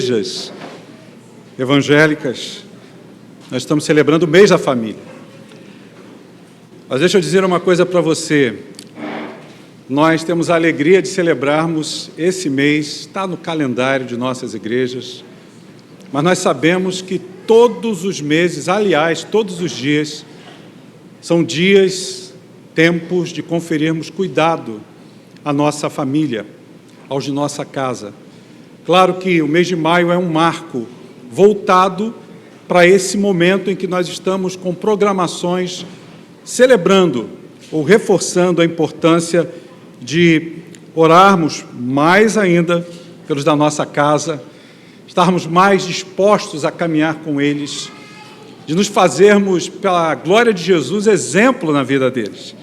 igrejas evangélicas, nós estamos celebrando o mês da família. Mas deixa eu dizer uma coisa para você. Nós temos a alegria de celebrarmos esse mês, está no calendário de nossas igrejas, mas nós sabemos que todos os meses, aliás, todos os dias, são dias, tempos de conferirmos cuidado à nossa família, aos de nossa casa. Claro que o mês de maio é um marco voltado para esse momento em que nós estamos com programações celebrando ou reforçando a importância de orarmos mais ainda pelos da nossa casa, estarmos mais dispostos a caminhar com eles, de nos fazermos, pela glória de Jesus, exemplo na vida deles.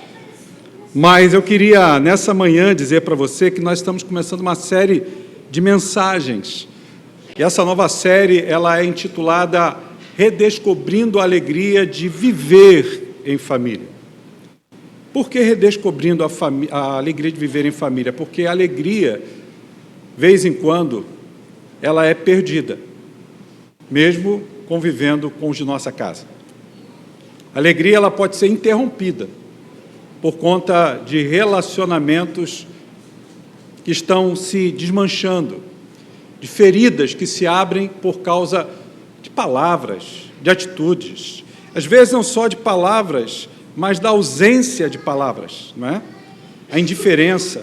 Mas eu queria, nessa manhã, dizer para você que nós estamos começando uma série de mensagens. E essa nova série, ela é intitulada Redescobrindo a Alegria de Viver em Família. Por que redescobrindo a alegria de viver em família? Porque a alegria, vez em quando, ela é perdida, mesmo convivendo com os de nossa casa. A alegria, ela pode ser interrompida por conta de relacionamentos que estão se desmanchando, de feridas que se abrem por causa de palavras, de atitudes. Às vezes não só de palavras, mas da ausência de palavras, não é? A indiferença.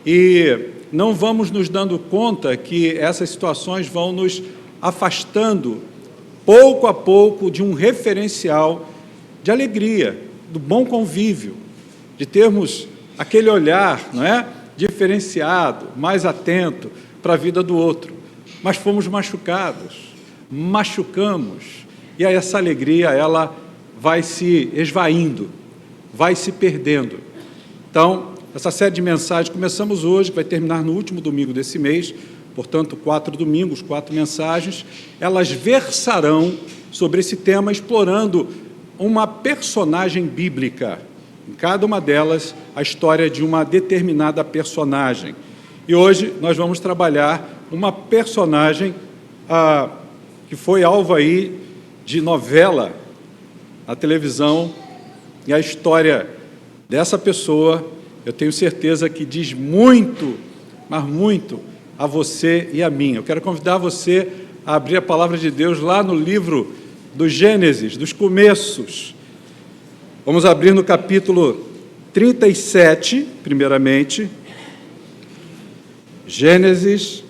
E não vamos nos dando conta que essas situações vão nos afastando, pouco a pouco, de um referencial de alegria, do bom convívio, de termos aquele olhar, não é? Diferenciado, mais atento para a vida do outro. Mas fomos machucados, machucamos, e aí essa alegria, ela vai se esvaindo, vai se perdendo. Então, essa série de mensagens começamos hoje, vai terminar no último domingo desse mês, portanto, 4 domingos, 4 mensagens, elas versarão sobre esse tema, explorando uma personagem bíblica. Em cada uma delas, a história de uma determinada personagem. E hoje nós vamos trabalhar uma personagem que foi alvo aí de novela na televisão, e a história dessa pessoa, eu tenho certeza que diz muito, mas muito, a você e a mim. Eu quero convidar você a abrir a palavra de Deus lá no livro do Gênesis, dos começos. Vamos abrir no capítulo 37, primeiramente. Gênesis,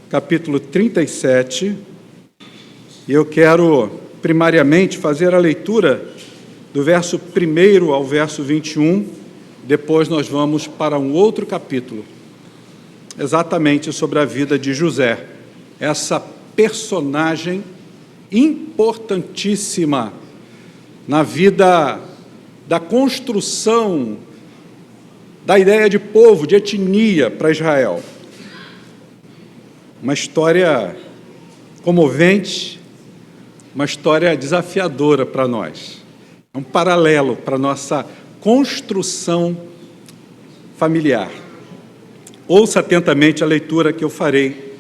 capítulo 37. E eu quero, primariamente, fazer a leitura do verso 1 ao verso 21. Depois nós vamos para um outro capítulo, exatamente sobre a vida de José, essa personagem importantíssima na vida da construção da ideia de povo, de etnia para Israel. Uma história comovente, uma história desafiadora para nós. É um paralelo para a nossa construção familiar. Ouça atentamente a leitura que eu farei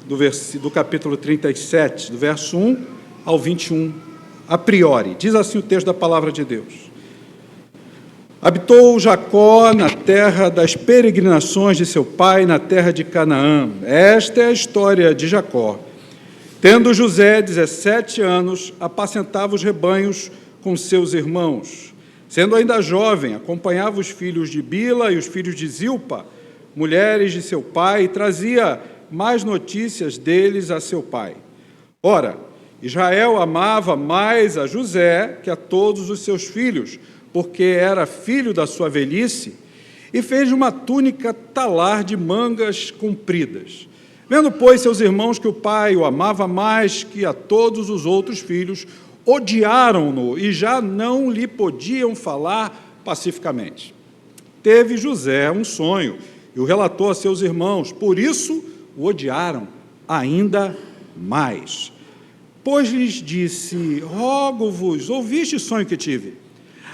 do capítulo 37, do verso 1 ao 21, a priori. Diz assim o texto da palavra de Deus. Habitou Jacó na terra das peregrinações de seu pai, na terra de Canaã. Esta é a história de Jacó. Tendo José 17 anos, apacentava os rebanhos com seus irmãos. Sendo ainda jovem, acompanhava os filhos de Bila e os filhos de Zilpa, mulheres de seu pai, e trazia mais notícias deles a seu pai. Ora, Israel amava mais a José que a todos os seus filhos, porque era filho da sua velhice, e fez uma túnica talar de mangas compridas. Vendo, pois, seus irmãos que o pai o amava mais que a todos os outros filhos, odiaram-no e já não lhe podiam falar pacificamente. Teve José um sonho e o relatou a seus irmãos, por isso o odiaram ainda mais. Pois lhes disse, rogo-vos, ouviste o sonho que tive?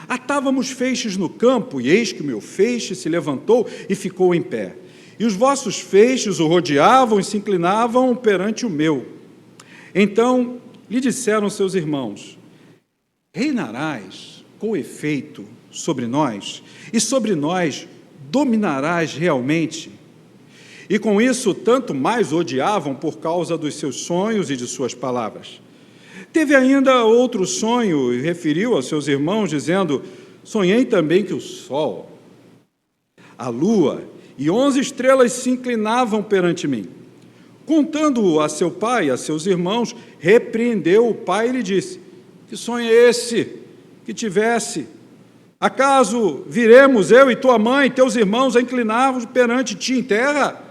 Atávamos feixes no campo, e eis que o meu feixe se levantou e ficou em pé. e os vossos feixes o rodeavam e se inclinavam perante o meu. Então lhe disseram seus irmãos: reinarás com efeito sobre nós, e sobre nós dominarás realmente? E com isso, tanto mais odiavam por causa dos seus sonhos e de suas palavras. Teve ainda outro sonho e referiu aos seus irmãos, dizendo: sonhei também que o sol, a lua e 11 estrelas se inclinavam perante mim. Contando-o a seu pai e a seus irmãos, repreendeu o pai e lhe disse: que sonho é esse que tivesse? Acaso viremos eu e tua mãe e teus irmãos a inclinar-vos perante ti em terra?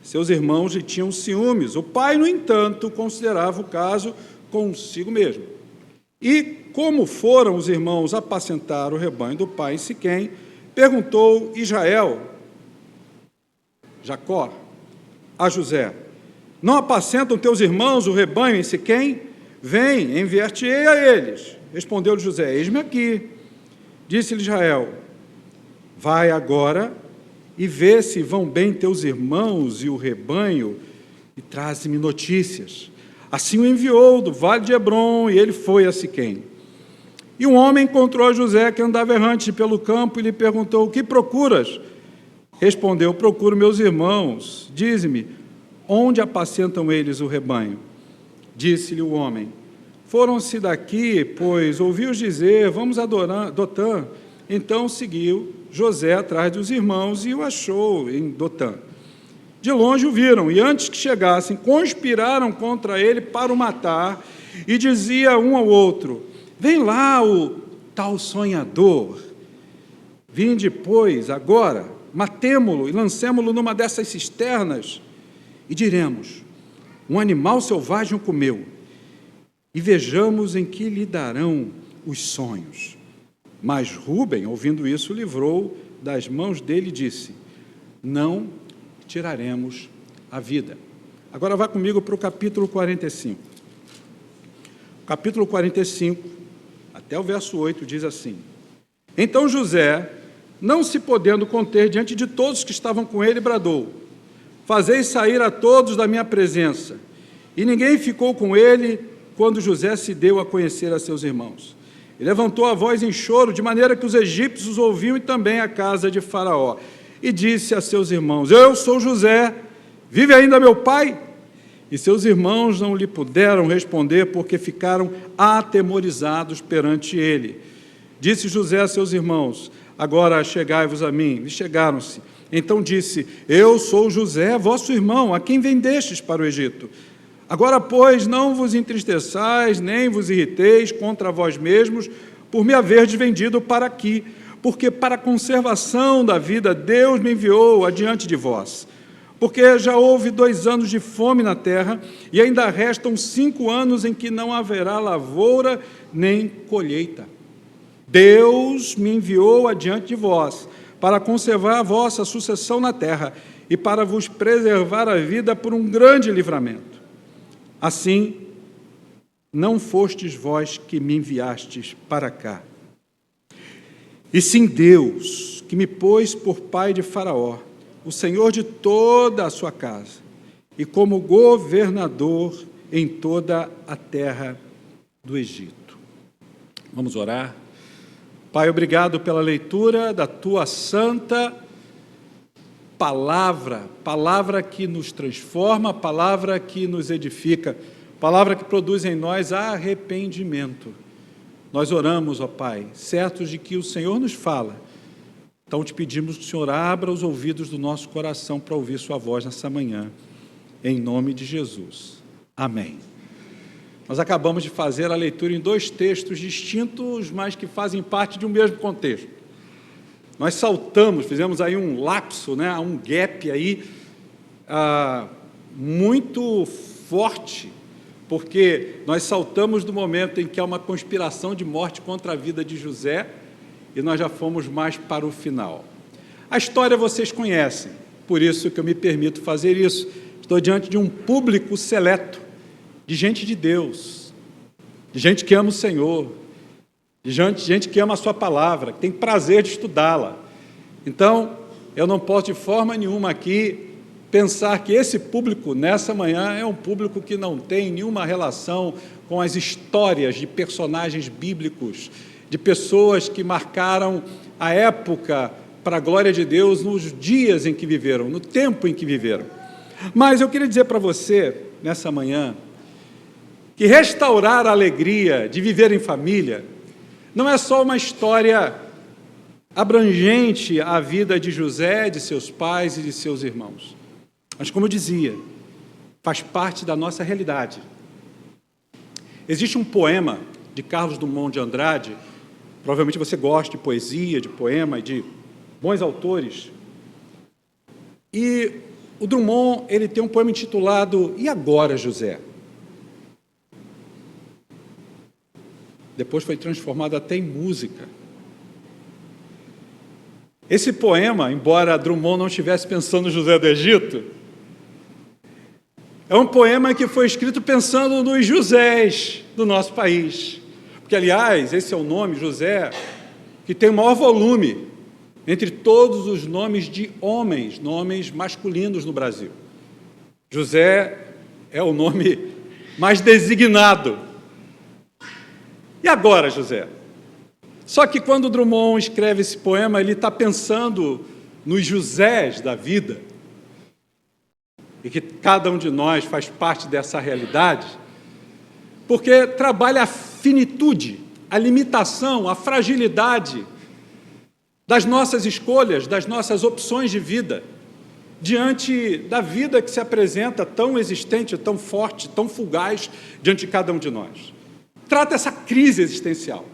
Seus irmãos lhe tinham ciúmes. O pai, no entanto, considerava o caso consigo mesmo. E, como foram os irmãos apacentar o rebanho do pai em Siquém, perguntou Jacó, a José: não apacentam teus irmãos o rebanho em Siquém? Vem, enviar-te-ei a eles. Respondeu-lhe José: eis-me aqui. Disse-lhe Israel: vai agora e vê se vão bem teus irmãos e o rebanho, e traze-me notícias. Assim o enviou do vale de Hebrom, e ele foi a Siquém. E um homem encontrou a José, que andava errante pelo campo, e lhe perguntou: o que procuras? Respondeu: procuro meus irmãos. Dize-me, onde apacentam eles o rebanho? Disse-lhe o homem: foram-se daqui, pois ouvi-os dizer: vamos a Dotã. Então seguiu José atrás dos irmãos e o achou em Dotã. De longe o viram, e antes que chegassem, conspiraram contra ele para o matar, e dizia um ao outro: vem lá o tal sonhador. Vinde, pois, agora, matemo-lo e lancemo-lo numa dessas cisternas, e diremos: um animal selvagem o comeu, e vejamos em que lhe darão os sonhos. Mas Rúben, ouvindo isso, livrou das mãos dele e disse: não tiraremos a vida. Agora vá comigo para o capítulo 45. O capítulo 45, até o verso 8, diz assim: então José, não se podendo conter diante de todos que estavam com ele, bradou: fazei sair a todos da minha presença. E ninguém ficou com ele quando José se deu a conhecer a seus irmãos. E levantou a voz em choro, de maneira que os egípcios ouviam, e também a casa de Faraó. E disse a seus irmãos: eu sou José, vive ainda meu pai? E seus irmãos não lhe puderam responder, porque ficaram atemorizados perante ele. Disse José a seus irmãos: agora chegai-vos a mim. E chegaram-se. Então disse: eu sou José, vosso irmão, a quem vendestes para o Egito. Agora, pois, não vos entristeçais, nem vos irriteis contra vós mesmos, por me haverdes vendido para aqui, porque para a conservação da vida Deus me enviou adiante de vós. Porque já houve 2 anos de fome na terra, e ainda restam 5 anos em que não haverá lavoura nem colheita. Deus me enviou adiante de vós, para conservar a vossa sucessão na terra, e para vos preservar a vida por um grande livramento. Assim, não fostes vós que me enviastes para cá, e sim Deus, que me pôs por pai de Faraó, o Senhor de toda a sua casa, e como governador em toda a terra do Egito. Vamos orar. Pai, obrigado pela leitura da tua santa palavra, palavra que nos transforma, palavra que nos edifica, palavra que produz em nós arrependimento. Nós oramos, ó Pai, certos de que o Senhor nos fala. Então te pedimos que o Senhor abra os ouvidos do nosso coração para ouvir sua voz nessa manhã, em nome de Jesus. Amém. Nós acabamos de fazer a leitura em 2 textos distintos, mas que fazem parte de um mesmo contexto. Nós saltamos, fizemos aí um lapso, um gap aí muito forte, porque nós saltamos do momento em que há uma conspiração de morte contra a vida de José, e nós já fomos mais para o final. A história vocês conhecem, por isso que eu me permito fazer isso. Estou diante de um público seleto, de gente de Deus, de gente que ama o Senhor, de gente que ama a sua palavra, que tem prazer de estudá-la. Então, eu não posso de forma nenhuma aqui pensar que esse público, nessa manhã, é um público que não tem nenhuma relação com as histórias de personagens bíblicos, de pessoas que marcaram a época para a glória de Deus nos dias em que viveram, no tempo em que viveram. Mas eu queria dizer para você, nessa manhã, que restaurar a alegria de viver em família não é só uma história abrangente à vida de José, de seus pais e de seus irmãos. Mas, como eu dizia, faz parte da nossa realidade. Existe um poema de Carlos Drummond de Andrade, provavelmente você gosta de poesia, de poema e de bons autores. E o Drummond, ele tem um poema intitulado E Agora, José? Depois foi transformado até em música. Esse poema, embora Drummond não estivesse pensando no José do Egito, é um poema que foi escrito pensando nos Josés do nosso país. Porque, aliás, esse é o nome, José, que tem o maior volume entre todos os nomes de homens, nomes masculinos no Brasil. José é o nome mais designado. E agora, José? Só que quando Drummond escreve esse poema, ele está pensando nos Josés da vida, e que cada um de nós faz parte dessa realidade, porque trabalha a finitude, a limitação, a fragilidade das nossas escolhas, das nossas opções de vida, diante da vida que se apresenta tão existente, tão forte, tão fugaz diante de cada um de nós. Trata essa crise existencial.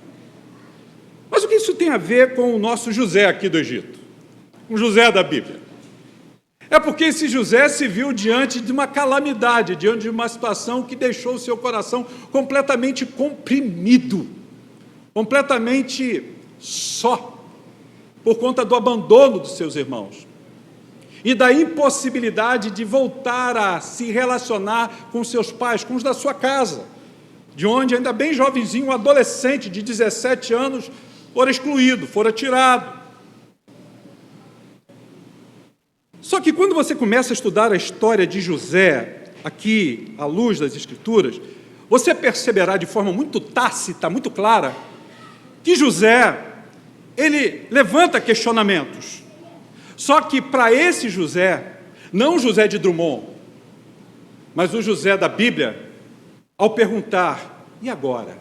Mas o que isso tem a ver com o nosso José aqui do Egito? O José da Bíblia? É porque esse José se viu diante de uma calamidade, diante de uma situação que deixou o seu coração completamente comprimido, completamente só, por conta do abandono dos seus irmãos e da impossibilidade de voltar a se relacionar com seus pais, com os da sua casa, de onde, ainda bem jovenzinho, um adolescente de 17 anos, fora excluído, fora tirado. Só que quando você começa a estudar a história de José, aqui, à luz das Escrituras, você perceberá de forma muito tácita, muito clara, que José, ele levanta questionamentos. Só que para esse José, não o José de Drummond, mas o José da Bíblia, ao perguntar, e agora?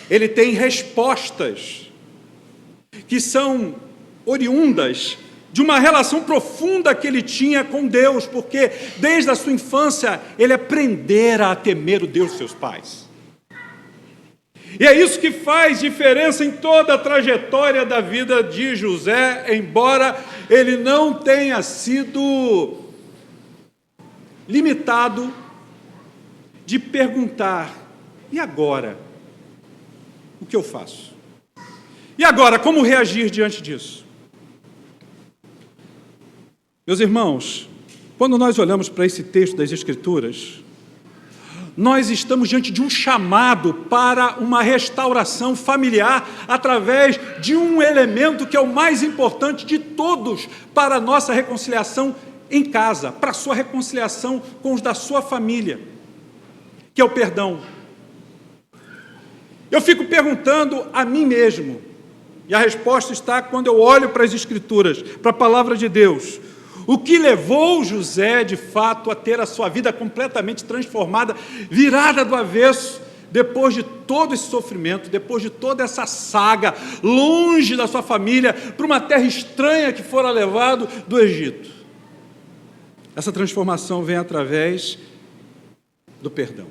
Ele tem respostas que são oriundas de uma relação profunda que ele tinha com Deus, porque desde a sua infância ele aprendera a temer o Deus de seus pais. E é isso que faz diferença em toda a trajetória da vida de José, embora ele não tenha sido limitado de perguntar, e agora? O que eu faço? E agora, como reagir diante disso? Meus irmãos, quando nós olhamos para esse texto das Escrituras, nós estamos diante de um chamado para uma restauração familiar através de um elemento que é o mais importante de todos para a nossa reconciliação em casa, para a sua reconciliação com os da sua família, que é o perdão. Eu fico perguntando a mim mesmo, e a resposta está quando eu olho para as Escrituras, para a palavra de Deus. O que levou José, de fato, a ter a sua vida completamente transformada, virada do avesso, depois de todo esse sofrimento, depois de toda essa saga, longe da sua família, para uma terra estranha que fora levado do Egito. Essa transformação vem através do perdão.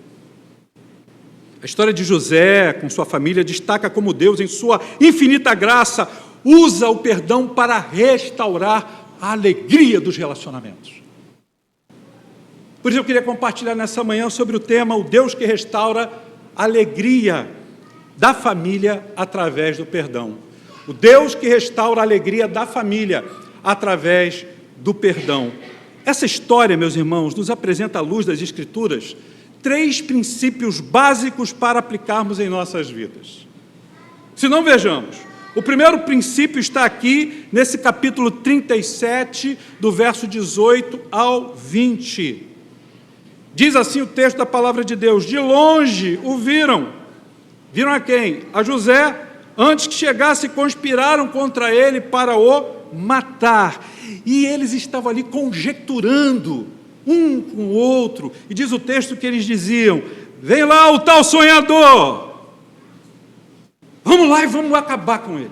A história de José, com sua família, destaca como Deus, em sua infinita graça, usa o perdão para restaurar a alegria dos relacionamentos. Por isso eu queria compartilhar nessa manhã sobre o tema, o Deus que restaura a alegria da família através do perdão. O Deus que restaura a alegria da família através do perdão. Essa história, meus irmãos, nos apresenta à luz das Escrituras 3 princípios básicos para aplicarmos em nossas vidas. Se não, vejamos, O primeiro princípio está aqui nesse capítulo 37, do verso 18 ao 20. Diz assim o texto da palavra de Deus: de longe o viram. Viram a quem? A José. Antes que chegasse, conspiraram contra ele para o matar. E eles estavam ali conjecturando, um com o outro. E diz o texto que eles diziam: vem lá o tal sonhador. Vamos lá e vamos acabar com ele.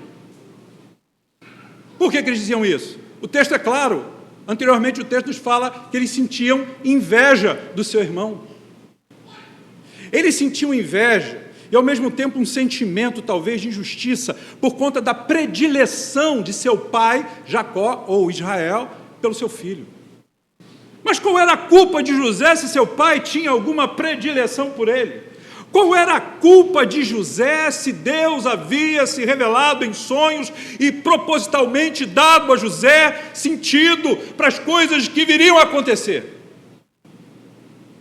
Por que eles diziam isso? O texto é claro. Anteriormente o texto nos fala que eles sentiam inveja do seu irmão. Eles sentiam inveja e ao mesmo tempo um sentimento talvez de injustiça por conta da predileção de seu pai, Jacó ou Israel, pelo seu filho. Mas qual era a culpa de José se seu pai tinha alguma predileção por ele? Qual era a culpa de José se Deus havia se revelado em sonhos e propositalmente dado a José sentido para as coisas que viriam a acontecer?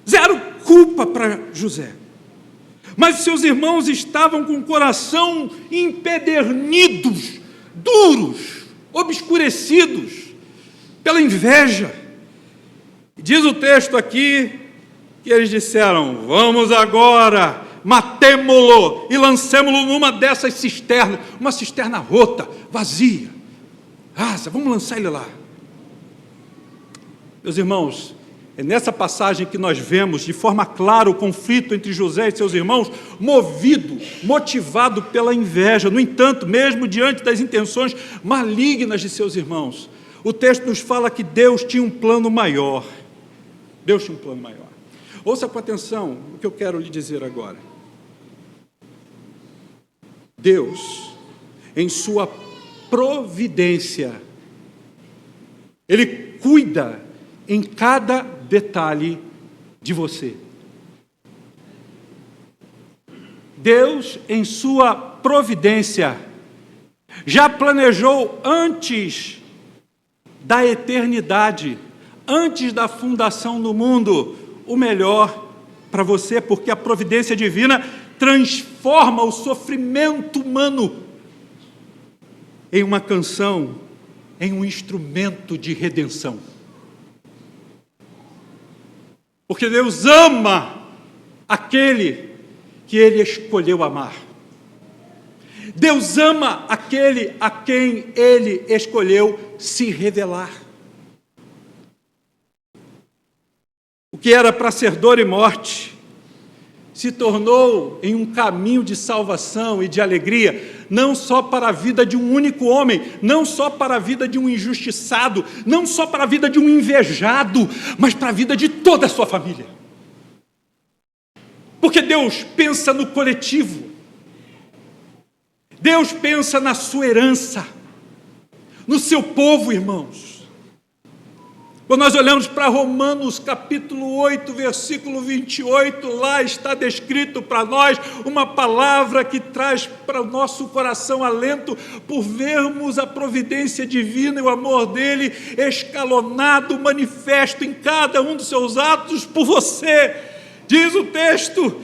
Zero culpa para José. Mas seus irmãos estavam com o coração empedernidos, duros, obscurecidos pela inveja. Diz o texto aqui que eles disseram: vamos agora, matemo-lo e lancemo-lo numa dessas cisternas, uma cisterna rota, vazia. Vamos lançar ele lá. Meus irmãos, é nessa passagem que nós vemos de forma clara o conflito entre José e seus irmãos, motivado pela inveja. No entanto, mesmo diante das intenções malignas de seus irmãos, o texto nos fala que Deus tinha um plano maior. Deus tinha um plano maior. Ouça com atenção o que eu quero lhe dizer agora. Deus, em sua providência, Ele cuida em cada detalhe de você. Deus, em sua providência, já planejou antes da eternidade, antes da fundação do mundo, o melhor para você, porque a providência divina transforma o sofrimento humano em uma canção, em um instrumento de redenção. Porque Deus ama aquele que Ele escolheu amar. Deus ama aquele a quem Ele escolheu se revelar. O que era para ser dor e morte, se tornou em um caminho de salvação e de alegria, não só para a vida de um único homem, não só para a vida de um injustiçado, não só para a vida de um invejado, mas para a vida de toda a sua família. Porque Deus pensa no coletivo, Deus pensa na sua herança, no seu povo, irmãos. Quando nós olhamos para Romanos capítulo 8, versículo 28, lá está descrito para nós uma palavra que traz para o nosso coração alento por vermos a providência divina e o amor dele escalonado, manifesto em cada um dos seus atos por você. Diz o texto: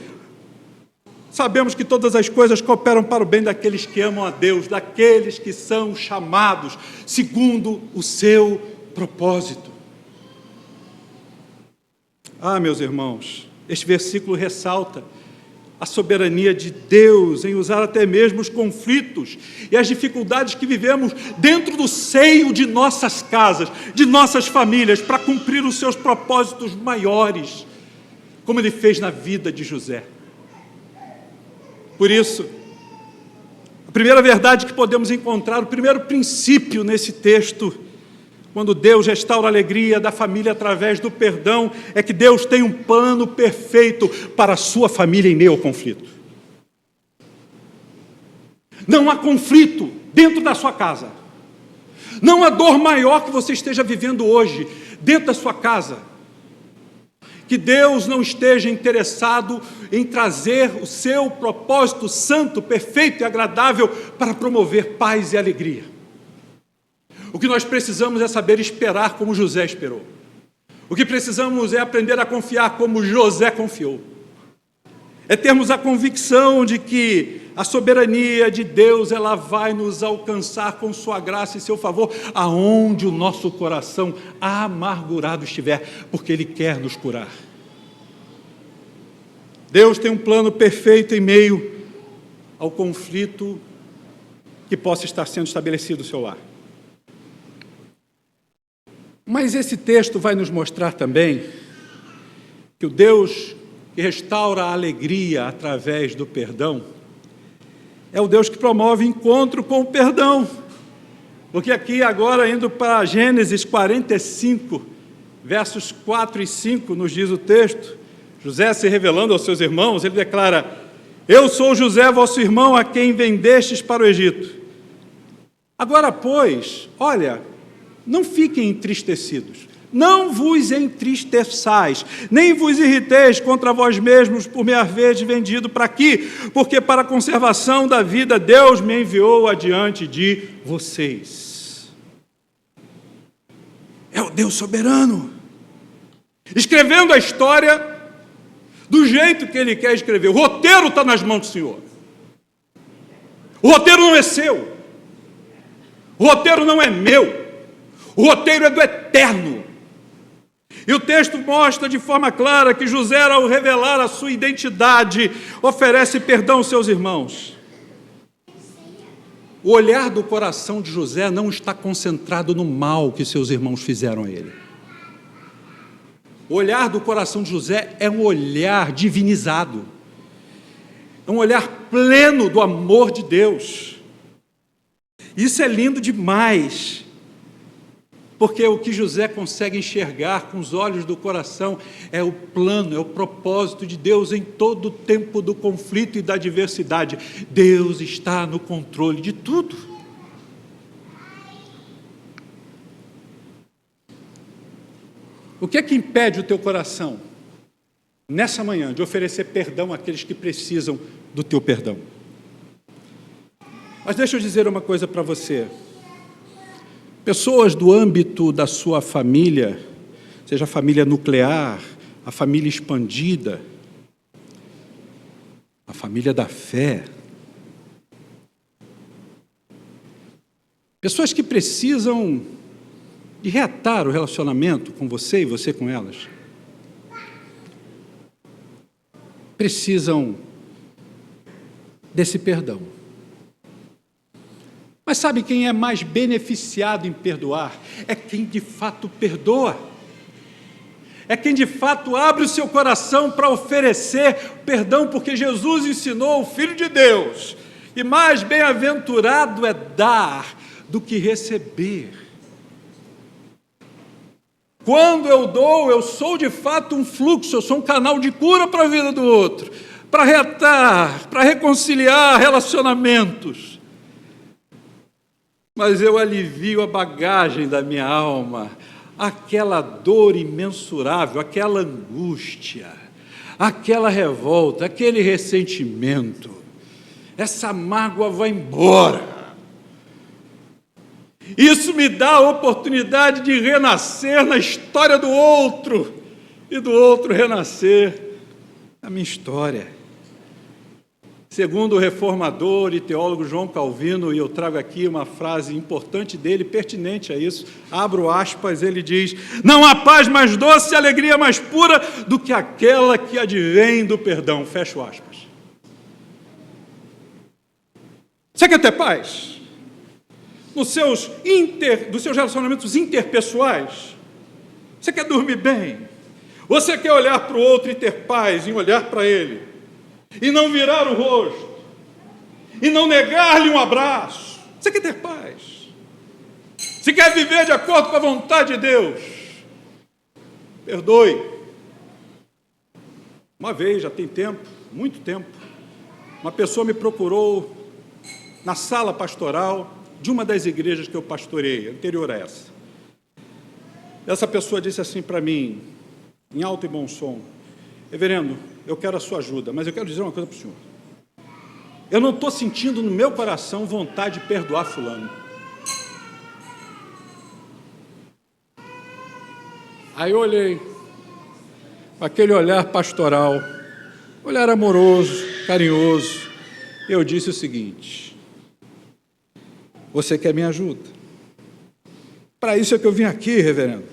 sabemos que todas as coisas cooperam para o bem daqueles que amam a Deus, daqueles que são chamados segundo o seu propósito. Meus irmãos, este versículo ressalta a soberania de Deus em usar até mesmo os conflitos e as dificuldades que vivemos dentro do seio de nossas casas, de nossas famílias, para cumprir os seus propósitos maiores, como Ele fez na vida de José. Por isso, a primeira verdade que podemos encontrar, o primeiro princípio nesse texto, quando Deus restaura a alegria da família através do perdão, é que Deus tem um plano perfeito para a sua família em meio ao conflito. Não há conflito dentro da sua casa. Não há dor maior que você esteja vivendo hoje dentro da sua casa, que Deus não esteja interessado em trazer o seu propósito santo, perfeito e agradável para promover paz e alegria. O que nós precisamos é saber esperar como José esperou. O que precisamos é aprender a confiar como José confiou. é termos a convicção de que a soberania de Deus, ela vai nos alcançar com sua graça e seu favor, aonde o nosso coração amargurado estiver, porque Ele quer nos curar. Deus tem um plano perfeito em meio ao conflito que possa estar sendo estabelecido no seu lar. Mas esse texto vai nos mostrar também que o Deus que restaura a alegria através do perdão é o Deus que promove encontro com o perdão. Porque aqui agora, indo para Gênesis 45, versos 4 e 5, nos diz o texto, José se revelando aos seus irmãos, ele declara: eu sou José, vosso irmão, a quem vendestes para o Egito. Agora, pois, olha, não fiquem entristecidos, não vos entristeçais, nem vos irriteis contra vós mesmos por me haveres vendido para aqui, porque para a conservação da vida Deus me enviou adiante de vocês. É o Deus soberano, escrevendo a história do jeito que Ele quer escrever. O roteiro está nas mãos do Senhor. O roteiro não é seu. O roteiro não é meu. O roteiro é do Eterno. E o texto mostra de forma clara que José, ao revelar a sua identidade, oferece perdão aos seus irmãos. O olhar do coração de José não está concentrado no mal que seus irmãos fizeram a ele. O olhar do coração de José é um olhar divinizado, é um olhar pleno do amor de Deus. Isso é lindo demais, porque o que José consegue enxergar com os olhos do coração é o plano, é o propósito de Deus em todo o tempo do conflito e da adversidade. Deus está no controle de tudo. O que é que impede o teu coração, nessa manhã, de oferecer perdão àqueles que precisam do teu perdão? Mas deixa eu dizer uma coisa para você. Pessoas do âmbito da sua família, seja a família nuclear, a família expandida, a família da fé, pessoas que precisam de reatar o relacionamento com você e você com elas, precisam desse perdão. Mas sabe quem é mais beneficiado em perdoar? É quem de fato perdoa. É quem de fato abre o seu coração para oferecer perdão, porque Jesus ensinou, o Filho de Deus, e mais bem-aventurado é dar do que receber. Quando eu dou, eu sou de fato um fluxo, eu sou um canal de cura para a vida do outro, para reatar, para reconciliar relacionamentos. Mas eu alivio a bagagem da minha alma, aquela dor imensurável, aquela angústia, aquela revolta, aquele ressentimento. Essa mágoa vai embora. Isso me dá a oportunidade de renascer na história do outro e do outro renascer na minha história. Segundo o reformador e teólogo João Calvino, e eu trago aqui uma frase importante dele, pertinente a isso, abro aspas, ele diz: não há paz mais doce e alegria mais pura do que aquela que advém do perdão. Fecho aspas. Você quer ter paz? Dos seus relacionamentos interpessoais? Você quer dormir bem? Você quer olhar para o outro e ter paz em olhar para ele? E não virar o rosto? E não negar-lhe um abraço? Você quer ter paz? Se quer viver de acordo com a vontade de Deus? Perdoe. Uma vez, já tem tempo, muito tempo, uma pessoa me procurou na sala pastoral de uma das igrejas que eu pastorei, anterior a essa. Essa pessoa disse assim para mim, em alto e bom som: reverendo, eu quero a sua ajuda, mas eu quero dizer uma coisa para o senhor. Eu não estou sentindo no meu coração vontade de perdoar fulano. Aí eu olhei, com aquele olhar pastoral, olhar amoroso, carinhoso. Eu disse o seguinte: você quer minha ajuda? Para isso é que eu vim aqui, reverendo.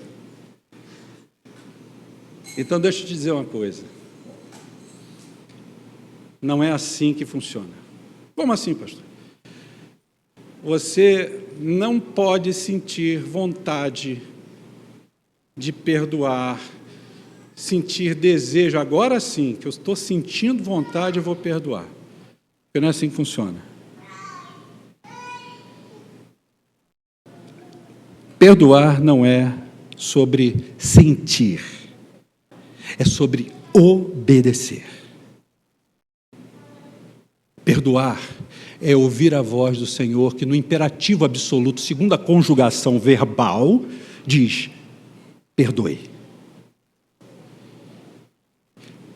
Então deixa eu te dizer uma coisa. Não é assim que funciona. Como assim, pastor? Você não pode sentir vontade de perdoar, sentir desejo, agora sim, que eu estou sentindo vontade, eu vou perdoar. Porque não é assim que funciona. Perdoar não é sobre sentir, é sobre obedecer. Perdoar é ouvir a voz do Senhor, que no imperativo absoluto, segundo a conjugação verbal, diz: perdoe.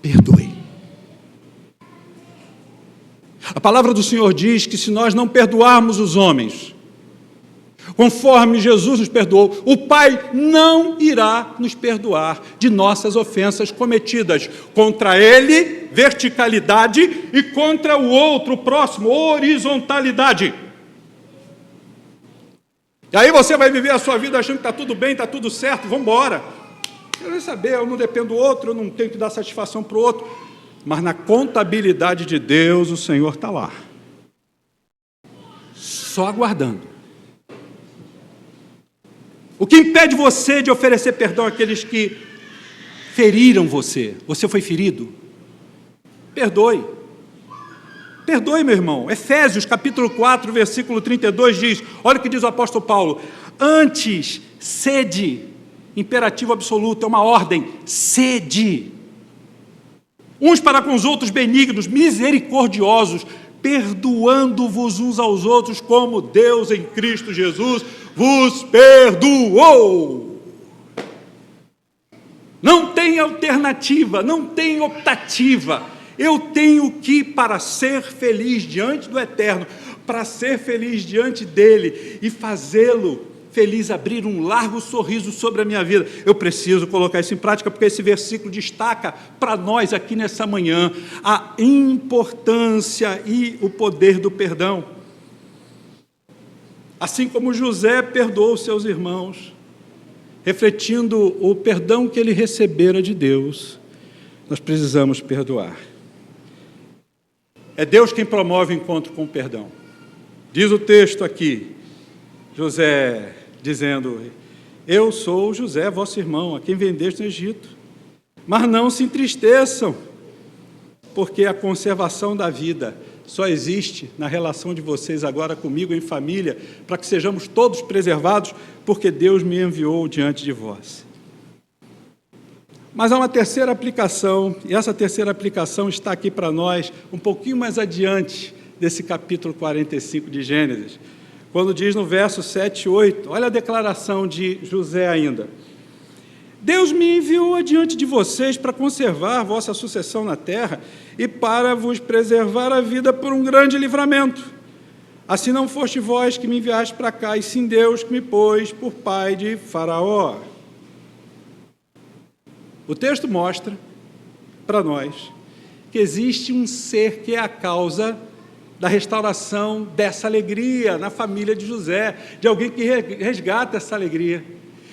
Perdoe. A palavra do Senhor diz que se nós não perdoarmos os homens, conforme Jesus nos perdoou, o Pai não irá nos perdoar de nossas ofensas cometidas contra Ele, verticalidade, e contra o outro, o próximo, horizontalidade. E aí você vai viver a sua vida achando que está tudo bem, está tudo certo, vamos embora. Eu quero saber, eu não dependo do outro, eu não tenho que dar satisfação para o outro, mas na contabilidade de Deus o Senhor está lá, só aguardando. O que impede você de oferecer perdão àqueles que feriram você? Você foi ferido? Perdoe. Perdoe, meu irmão. Efésios, capítulo 4, versículo 32 diz, olha o que diz o apóstolo Paulo: antes, sede, imperativo absoluto, é uma ordem, sede, uns para com os outros benignos, misericordiosos, perdoando-vos uns aos outros, como Deus em Cristo Jesus vos perdoou. Não tem alternativa, não tem optativa. Eu tenho que, para ser feliz diante do Eterno, para ser feliz diante dEle e fazê-lo feliz, abrir um largo sorriso sobre a minha vida, eu preciso colocar isso em prática, porque esse versículo destaca para nós aqui nessa manhã a importância e o poder do perdão. Assim como José perdoou seus irmãos, refletindo o perdão que ele recebera de Deus, nós precisamos perdoar. É Deus quem promove o encontro com o perdão. Diz o texto aqui, José dizendo: eu sou José, vosso irmão, a quem vendeste no Egito. Mas não se entristeçam, porque a conservação da vida só existe na relação de vocês agora comigo em família, para que sejamos todos preservados, porque Deus me enviou diante de vós. Mas há uma terceira aplicação, e essa terceira aplicação está aqui para nós, um pouquinho mais adiante desse capítulo 45 de Gênesis, quando diz no verso 7 e 8, olha a declaração de José ainda: Deus me enviou adiante de vocês para conservar vossa sucessão na terra e para vos preservar a vida por um grande livramento. Assim não foste vós que me enviaste para cá, e sim Deus que me pôs por pai de Faraó. O texto mostra para nós que existe um ser que é a causa da restauração dessa alegria na família de José, de alguém que resgata essa alegria.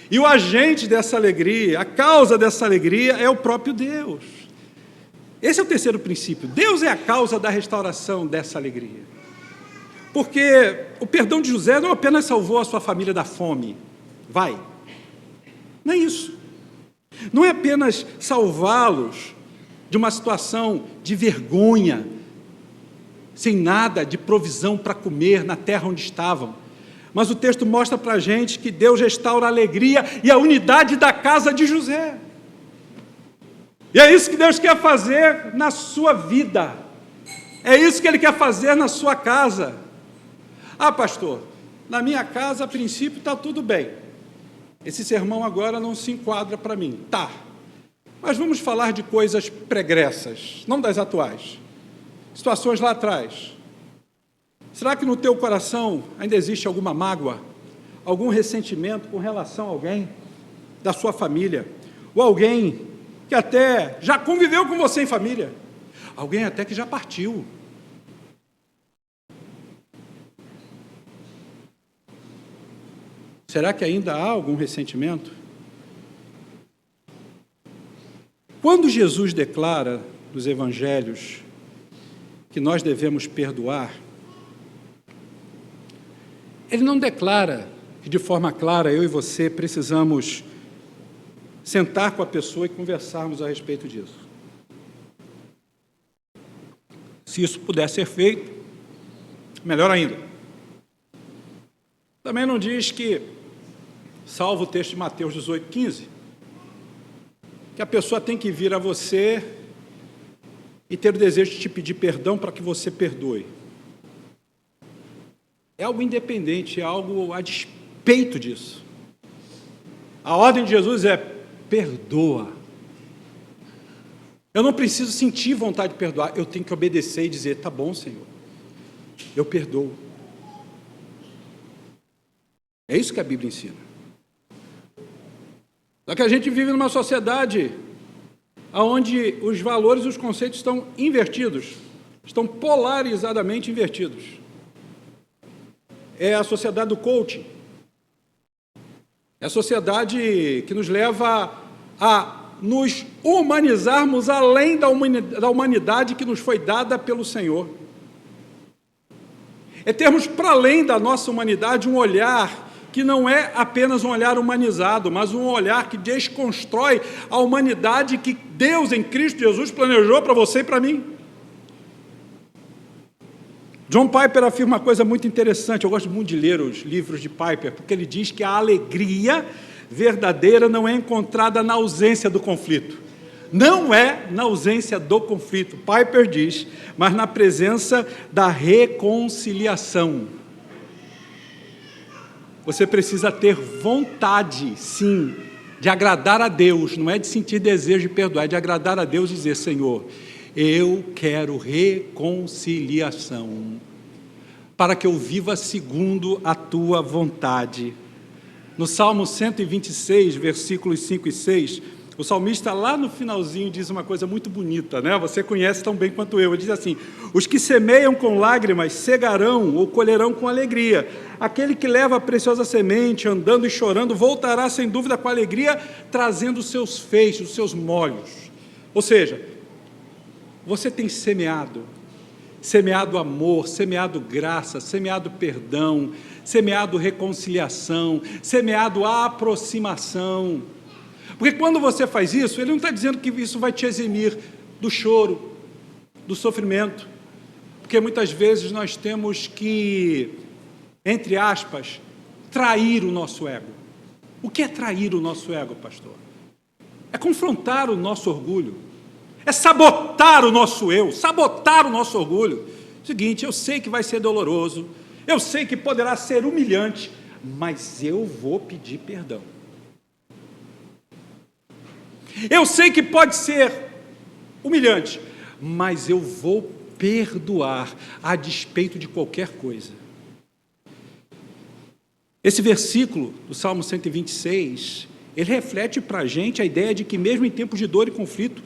E o agente dessa alegria, a causa dessa alegria é o próprio Deus. Esse é o terceiro princípio. Deus é a causa da restauração dessa alegria. Porque o perdão de José não apenas salvou a sua família da fome, não é isso. Não é apenas salvá-los de uma situação de vergonha, sem nada de provisão para comer na terra onde estavam, mas o texto mostra para a gente que Deus restaura a alegria e a unidade da casa de José. E é isso que Deus quer fazer na sua vida, é isso que Ele quer fazer na sua casa. Ah, pastor, na minha casa a princípio está tudo bem, esse sermão agora não se enquadra para mim. Tá, mas vamos falar de coisas pregressas, não das atuais, situações lá atrás. Será que no teu coração ainda existe alguma mágoa, algum ressentimento com relação a alguém da sua família, ou alguém que até já conviveu com você em família, alguém até que já partiu. Será que ainda há algum ressentimento? Quando Jesus declara nos evangelhos que nós devemos perdoar, ele não declara que de forma clara eu e você precisamos sentar com a pessoa e conversarmos a respeito disso. Se isso puder ser feito, melhor ainda. Também não diz que, salvo o texto de Mateus 18:15, que a pessoa tem que vir a você e ter o desejo de te pedir perdão para que você perdoe. É algo independente, é algo a despeito disso. A ordem de Jesus é: perdoa. Eu não preciso sentir vontade de perdoar, eu tenho que obedecer e dizer: tá bom, Senhor, eu perdoo. É isso que a Bíblia ensina. Só que a gente vive numa sociedade onde os valores e os conceitos estão invertidos, estão polarizadamente invertidos. É a sociedade do coaching. É a sociedade que nos leva a nos humanizarmos além da humanidade que nos foi dada pelo Senhor. É termos para além da nossa humanidade um olhar que não é apenas um olhar humanizado, mas um olhar que desconstrói a humanidade que Deus em Cristo Jesus planejou para você e para mim. John Piper afirma uma coisa muito interessante. Eu gosto muito de ler os livros de Piper, porque ele diz que a alegria verdadeira não é encontrada na ausência do conflito. Não é na ausência do conflito, Piper diz, mas na presença da reconciliação. Você precisa ter vontade, sim, de agradar a Deus, não é de sentir desejo de perdoar, é de agradar a Deus e dizer: Senhor, eu quero reconciliação, para que eu viva segundo a tua vontade. No Salmo 126, versículos 5 e 6, o salmista lá no finalzinho diz uma coisa muito bonita, né? Você conhece tão bem quanto eu. Ele diz assim: os que semeiam com lágrimas cegarão ou colherão com alegria. Aquele que leva a preciosa semente, andando e chorando, voltará sem dúvida com alegria, trazendo os seus feixes, os seus molhos. Ou seja, você tem semeado amor, semeado graça, semeado perdão, semeado reconciliação, semeado aproximação. Porque quando você faz isso, ele não está dizendo que isso vai te eximir do choro, do sofrimento, porque muitas vezes nós temos que, entre aspas, trair o nosso ego. O que é trair o nosso ego, pastor? É confrontar o nosso orgulho, é sabotar o nosso eu, sabotar o nosso orgulho. Seguinte, eu sei que vai ser doloroso, eu sei que poderá ser humilhante, mas eu vou pedir perdão. Eu sei que pode ser humilhante, mas eu vou perdoar a despeito de qualquer coisa. Esse versículo do Salmo 126, ele reflete para a gente a ideia de que mesmo em tempos de dor e conflito,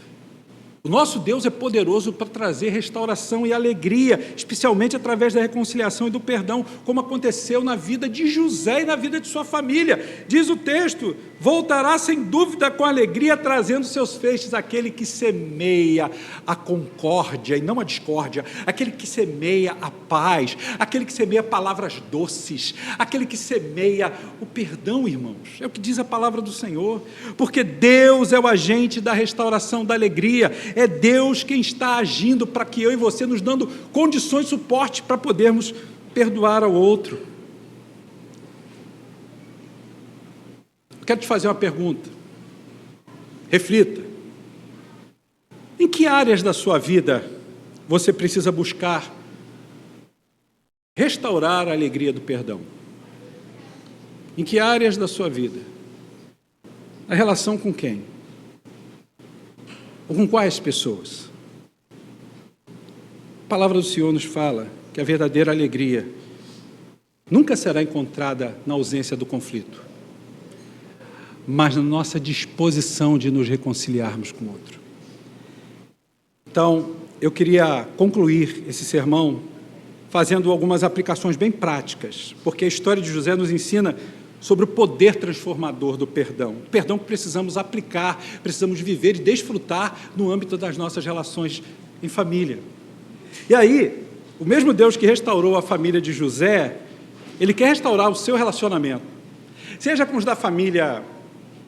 o nosso Deus é poderoso para trazer restauração e alegria, especialmente através da reconciliação e do perdão, como aconteceu na vida de José e na vida de sua família. Diz o texto: voltará sem dúvida com alegria, trazendo seus feixes, aquele que semeia a concórdia e não a discórdia, aquele que semeia a paz, aquele que semeia palavras doces, aquele que semeia o perdão, irmãos. É o que diz a palavra do Senhor, porque Deus é o agente da restauração, da alegria. É Deus quem está agindo para que eu e você, nos dando condições de suporte para podermos perdoar ao outro. Eu quero te fazer uma pergunta. Reflita. Em que áreas da sua vida você precisa buscar restaurar a alegria do perdão? Em que áreas da sua vida? A relação com quem? Ou com quais pessoas? A palavra do Senhor nos fala que a verdadeira alegria nunca será encontrada na ausência do conflito, mas na nossa disposição de nos reconciliarmos com o outro. Então, eu queria concluir esse sermão fazendo algumas aplicações bem práticas, porque a história de José nos ensina sobre o poder transformador do perdão. O perdão que precisamos aplicar, precisamos viver e desfrutar no âmbito das nossas relações em família. E aí, o mesmo Deus que restaurou a família de José, Ele quer restaurar o seu relacionamento, seja com os da família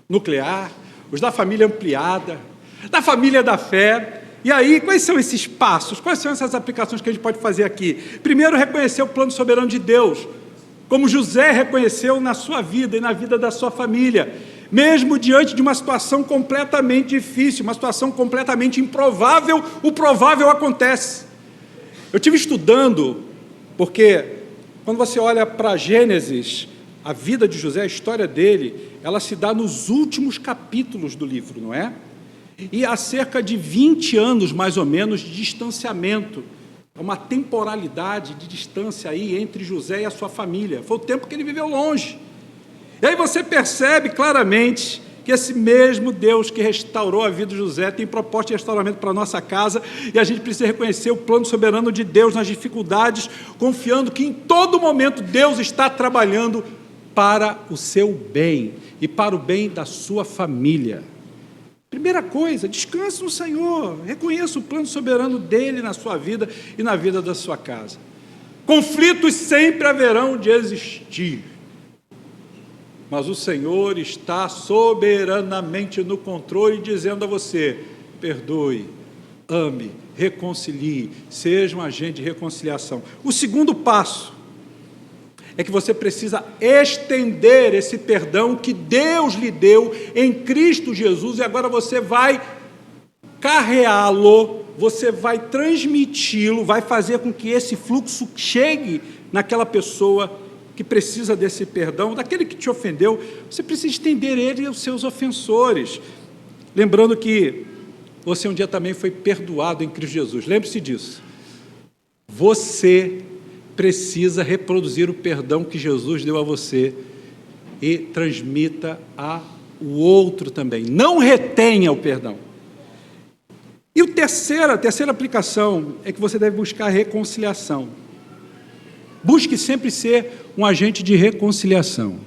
nuclear, os da família ampliada, da família da fé. E aí, quais são esses passos? Quais são essas aplicações que a gente pode fazer aqui? Primeiro, reconhecer o plano soberano de Deus, como José reconheceu na sua vida e na vida da sua família, mesmo diante de uma situação completamente difícil, uma situação completamente improvável, o provável acontece. Eu estive estudando, porque quando você olha para Gênesis, a vida de José, a história dele, ela se dá nos últimos capítulos do livro, não é? E há cerca de 20 anos, mais ou menos, de distanciamento, uma temporalidade de distância aí entre José e a sua família. Foi o tempo que ele viveu longe. E aí você percebe claramente que esse mesmo Deus que restaurou a vida de José tem proposta de restauramento para a nossa casa, e a gente precisa reconhecer o plano soberano de Deus nas dificuldades, confiando que em todo momento Deus está trabalhando para o seu bem e para o bem da sua família. Primeira coisa, descanse no Senhor, reconheça o plano soberano dele na sua vida e na vida da sua casa. Conflitos sempre haverão de existir, mas o Senhor está soberanamente no controle, dizendo a você: perdoe, ame, reconcilie, seja um agente de reconciliação. O segundo passo é que você precisa estender esse perdão que Deus lhe deu em Cristo Jesus, e agora você vai carreá-lo, você vai transmiti-lo, vai fazer com que esse fluxo chegue naquela pessoa que precisa desse perdão, daquele que te ofendeu. Você precisa estender ele aos seus ofensores, lembrando que você um dia também foi perdoado em Cristo Jesus. Lembre-se disso. Você precisa reproduzir o perdão que Jesus deu a você e transmita ao outro também. Não retenha o perdão. E a terceira aplicação é que você deve buscar reconciliação. Busque sempre ser um agente de reconciliação.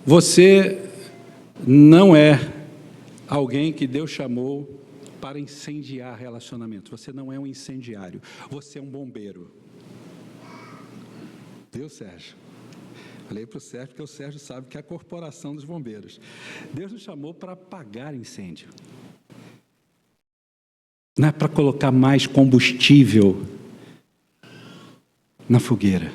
Você não é alguém que Deus chamou para incendiar relacionamento. Você não é um incendiário, você é um bombeiro. Viu, Sérgio? Falei para o Sérgio, porque o Sérgio sabe que é a corporação dos bombeiros. Deus nos chamou para apagar incêndio. Não é para colocar mais combustível na fogueira.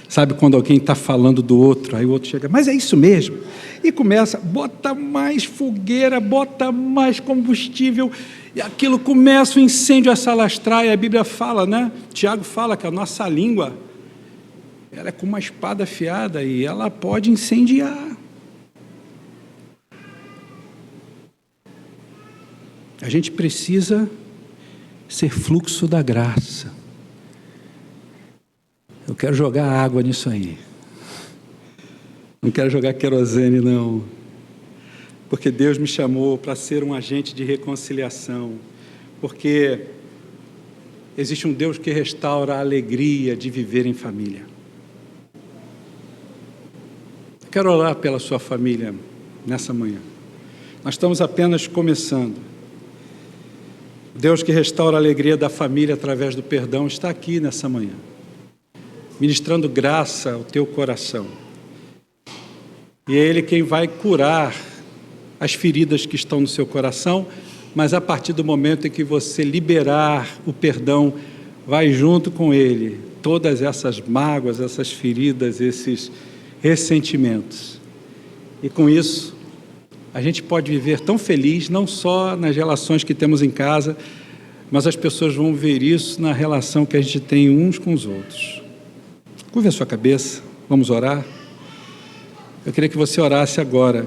Sabe quando alguém está falando do outro, aí o outro chega, mas é isso mesmo? E começa, bota mais fogueira, bota mais combustível, e aquilo começa o incêndio a se alastrar, e a Bíblia fala, né? Tiago fala que a nossa língua, ela é como uma espada afiada, e ela pode incendiar. A gente precisa ser fluxo da graça. Eu quero jogar água nisso aí. Não quero jogar querosene, não. Porque Deus me chamou para ser um agente de reconciliação. Porque existe um Deus que restaura a alegria de viver em família. Quero orar pela sua família nessa manhã. Nós estamos apenas começando. Deus que restaura a alegria da família através do perdão está aqui nessa manhã, ministrando graça ao teu coração. E é Ele quem vai curar as feridas que estão no seu coração, mas a partir do momento em que você liberar o perdão, vai junto com Ele todas essas mágoas, essas feridas, esses ressentimentos. E com isso, a gente pode viver tão feliz, não só nas relações que temos em casa, mas as pessoas vão ver isso na relação que a gente tem uns com os outros. Curve a sua cabeça, vamos orar. Eu queria que você orasse agora